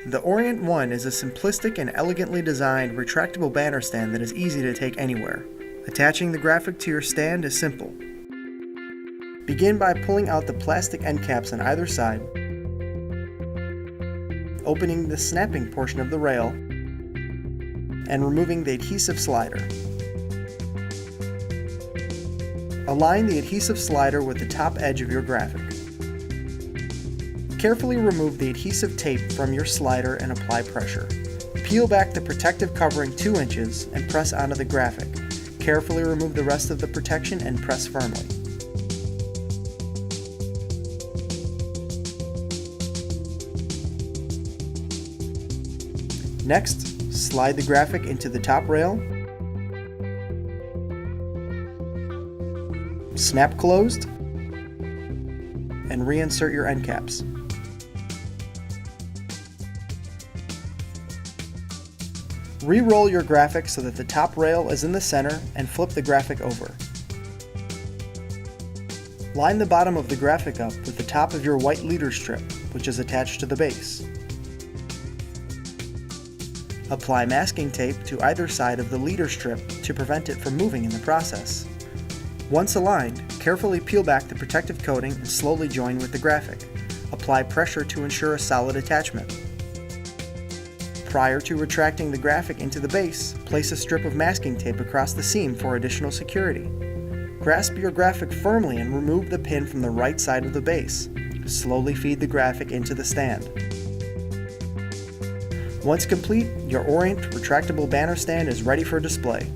The Orient 1 is a simplistic and elegantly designed retractable banner stand that is easy to take anywhere. Attaching the graphic to your stand is simple. Begin by pulling out the plastic end caps on either side, opening the snapping portion of the rail, and removing the adhesive slider. Align the adhesive slider with the top edge of your graphic. Carefully remove the adhesive tape from your slider and apply pressure. Peel back the protective covering 2 inches and press onto the graphic. Carefully remove the rest of the protection and press firmly. Next, slide the graphic into the top rail, snap closed, and reinsert your end caps. Re-roll your graphic so that the top rail is in the center and flip the graphic over. Line the bottom of the graphic up with the top of your white leader strip, which is attached to the base. Apply masking tape to either side of the leader strip to prevent it from moving in the process. Once aligned, carefully peel back the protective coating and slowly join with the graphic. Apply pressure to ensure a solid attachment. Prior to retracting the graphic into the base, place a strip of masking tape across the seam for additional security. Grasp your graphic firmly and remove the pin from the right side of the base. Slowly feed the graphic into the stand. Once complete, your Orient retractable banner stand is ready for display.